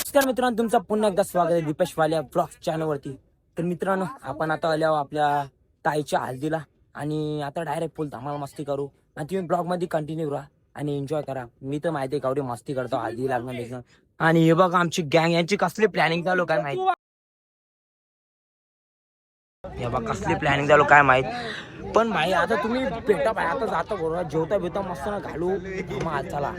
नमस्कार मित्रांनो, तुमचं पुन्हा एकदा स्वागत आहे दीपेश वाल्या ब्लॉग्स चॅनलवरती. तर मित्रांनो, आपण आता आलो आपल्या ताईच्या हल्दीला आणि आता डायरेक्ट फुल धमाल मस्ती करू आणि तुम्ही ब्लॉग मध्ये कंटिन्यू राहा आणि एन्जॉय करा. मी तर माहिती आहे कावडी मस्ती करतो हल्दी लागणार. आणि हे बघा आमची गँग, यांची कसली प्लॅनिंग चालू काय माहिती. हे बघा कसली प्लॅनिंग चालू काय माहित. पण भाई आता तुम्ही भेटा भाई, आता जाता बरोबर जेवता बिवता मस्त ना घालू धमाल. चला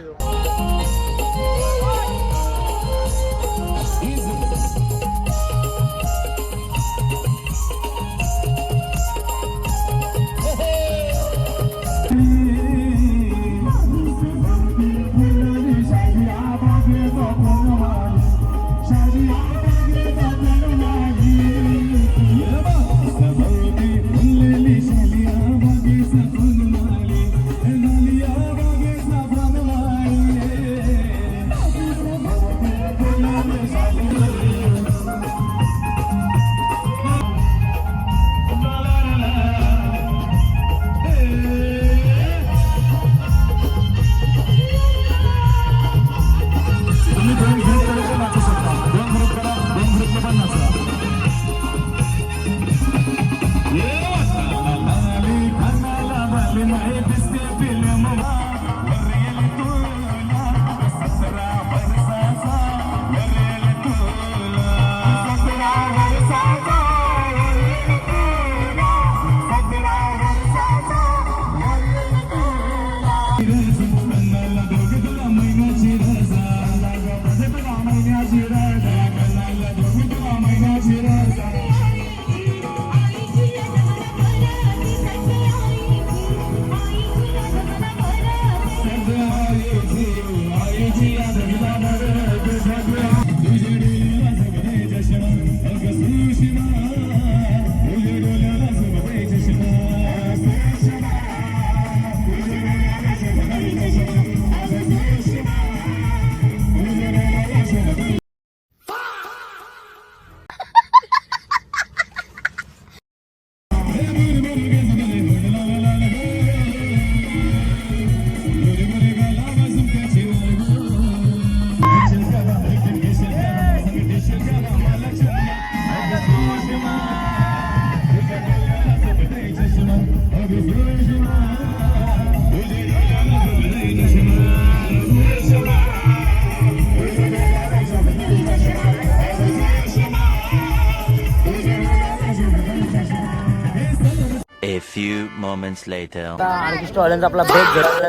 A few moments later. Orchestra वाल्यांचा आपला ब्रेक घेतला.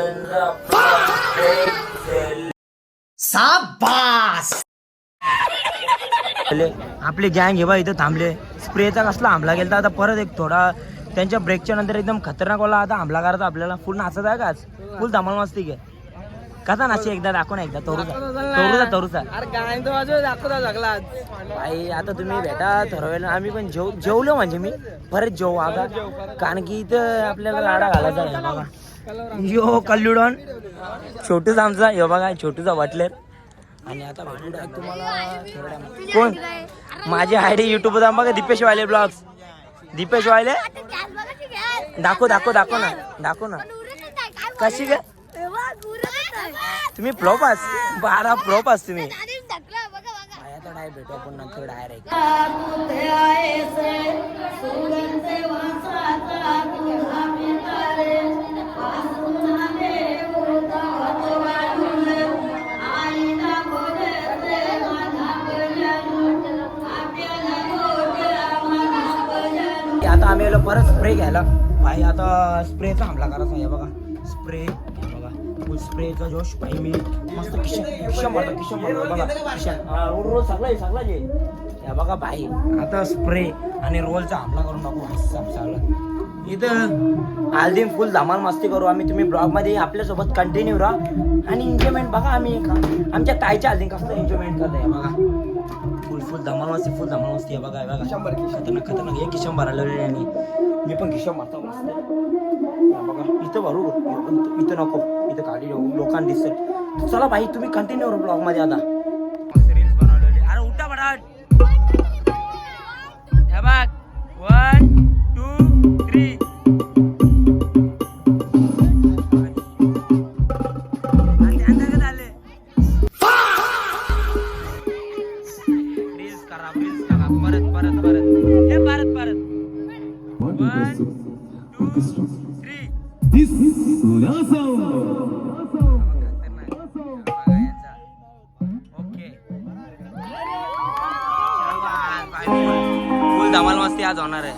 आपले गँग हे बा इथं थांबले. स्प्रेचा कसला हमला गेला आता परत एक थोडा त्यांच्या ब्रेकच्या नंतर एकदम खतरनाक वाला आता हमला करायचा आपल्याला. फुल नाचत आहे का फुल धमाल मस्ती घे. कसा नाची एकदा दाखव ना, एकदा तरुचा भाई. आता तुम्ही भेटा ठरवायला, आम्ही पण जेवलो म्हणजे मी परत जेवू आता, कारण की इथं आपल्याला लाडा घालायचा आहे. बघा यो कल्लुडॉन छोटूच आमचा, यो बघा छोटूचा वाटलेर. आणि आता भेटू तुम्हाला कोण माझी आयडी युट्यूबवर बघा दीपेश वाले ब्लॉग्स. दीपेश वाले दाखव ना कशी काय तुम्ही फ्लॉपास 12 फ्लॉपास तुम्ही. आता नाही भेटू आपण नंतर डायरेक्ट. आता आम्ही आलो परत स्प्रे घ्यायला भाई. आता स्प्रेचा हमला करायचा आहे बघा. स्प्रे बघा फुल स्प्रेचा जोश भाई. मी मस्त किशन मारतो बघा. रोल सगळा जे बघा भाई. आता स्प्रे आणि रोलचा हमला करून टाकू सगळं. इथं आज दिन फुल धमाल मस्ती करू आम्ही. तुम्ही ब्लॉग मध्ये आपल्यासोबत कंटिन्यू राहा आणि एन्जॉयमेंट बघा. आम्ही आमच्या ताईच्या आज कसं एन्जॉयमेंट करताय बघा. फुल धमाल मस्ती आहे बघा. बघा खतरनाक एक किशम भरायला आणि मी पण किशम मारतो मस्त बघा. इथं भरू इथं नको, इथं खाली लोकांना दिसत. चला भाई तुम्ही कंटिन्यू ब्लॉग मध्ये आता. रील्स बनवलेली. अरे उठा बटाट. हे बघ 1 2 3. रील्स करा परत हे परत 1 2 3. फुल धमाल मस्ती आज होणार आहे.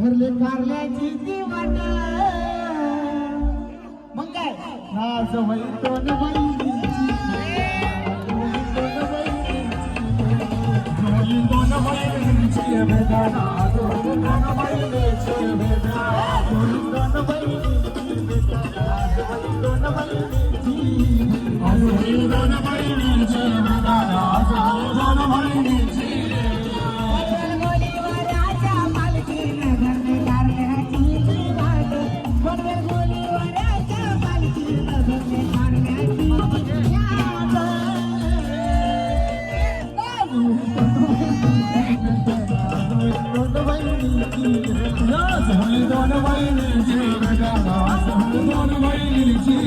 भरले कारल्याची ती वाट मग काय नाच वैतोन वैलीची दोन वैलीची भेदा नाच दोन वैलीची भेदा दोन वैलीची भेदा नाच दोन वैलीची दोन वैलीची भेदा नाच दोन वैलीची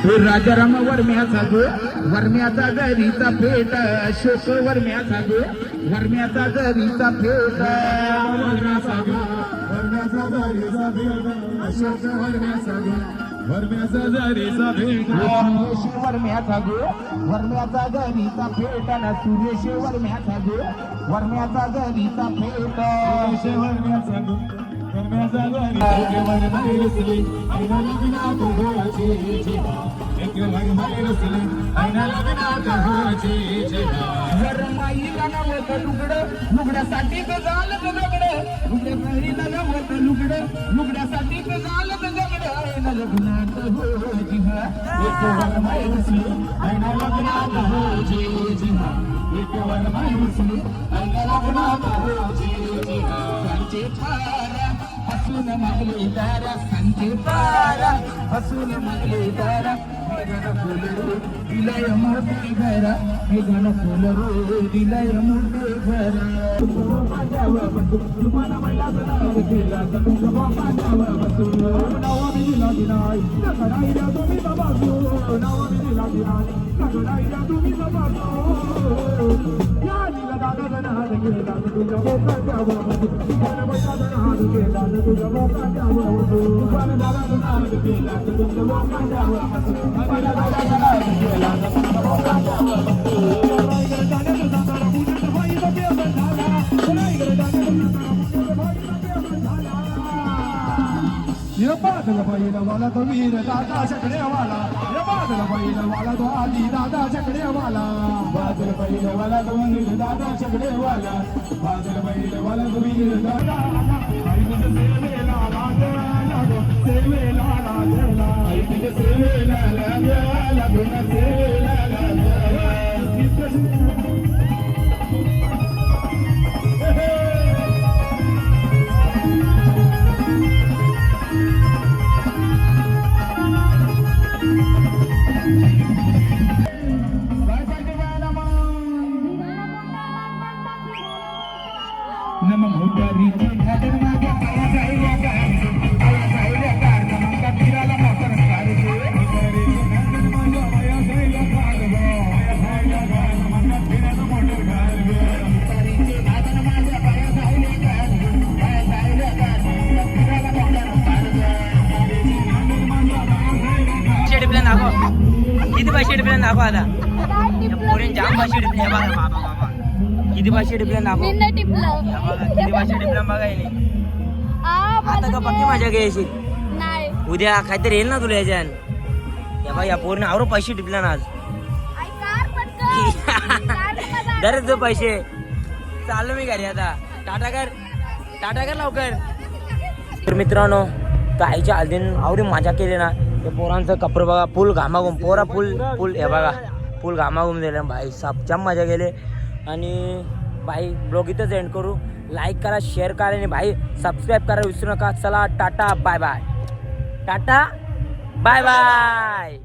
राजाराम वर्म्याचा गो वर्म्याचा घरीचा पेट शोक वर्म्याचा गो वर्म्याचा घरीचा पेट वर्म्याचा गो वर्म्याचा घरीचा पेट शोक वर्म्याचा गो वर्म्याचा घरीचा पेट सुरेश वर्म्याचा गो वर्म्याचा घरीचा पेट ना सुरेश वर्म्याचा गो वर्म्याचा घरीचा पेट सुरेश वर्म्याचा गो लुगड्यासाठी झालं लुगड्यासाठी झालं लग्नात हसून मागले दारा सांचे पारा हसून मागले दारा मेघन फुलरो दिलय मोठे घरा मेघन फुलरो दिलय मोठे घरा माझ्यावर बंधू तुम्हाला महिला जनावर केला तुमचं माझ्यावर बंधू नाव मी दिला दिनाय नकराईला तुम्ही बाबा नाव मी दिला दिनाय नकराईला तुम्ही बाबा या दिला दादा जन हात गेला तुझ्या बोकाच्या बंधू तुझ्या महिला जन हात गेला तुझ्या बोकाच्या बंधू तुझ्या दादा जन हात गेला तुझ्या बोकाच्या बंधू माझ्या दादा जन हात गेला तुझ्या बोकाच्या बंधू राईगर जाण्याचं जाताना पूजेचं भाई बघे झाला राईगर जाण्याचं जाताना पूजेचं भाई बघे झाला ये बादल बैल वाला तो वीर दादा चकड़े वाला ये बादल बैल वाला तो आदि दादा चकड़े वाला बादल बैल वाला तो वीर दादा चकड़े वाला बादल बैल वाला तो वीर दादा आई मुझे सेवे लाला सेवे लाला आई मुझे सेवे लाला पैसे टिपले दाखव आता या पोरीने जाम पैसे टिपले हे बघा बाबा बाबा किती पैसे टिपले दाखव मी नाही टिपलं. हे बघा किती पैसे टिपले बघा याने आता का पक्की मजा घ्यायची नाही. उद्या काहीतरी येईल ना तुला याच्यान या बघा या पोरीने आवरो पैसे टिपले ना आज आई कार पटकन. कार नको जा. दरच पैसे चाललो मी घरी आता टाटा कर लवकर तर मित्रांनो तर आईच्या हल्दीन आवडी मजा केली ना ते पोरांचं कपडे बघा फुल घामाघूम पोरा फुल हे बघा फुल घामाघूम दिलं भाई जाम मजा केली आणि भाई ब्लॉग इथंच एंड करू लाईक करा शेअर करा आणि भाई सबस्क्राईब करा विसरू नका चला टाटा बाय बाय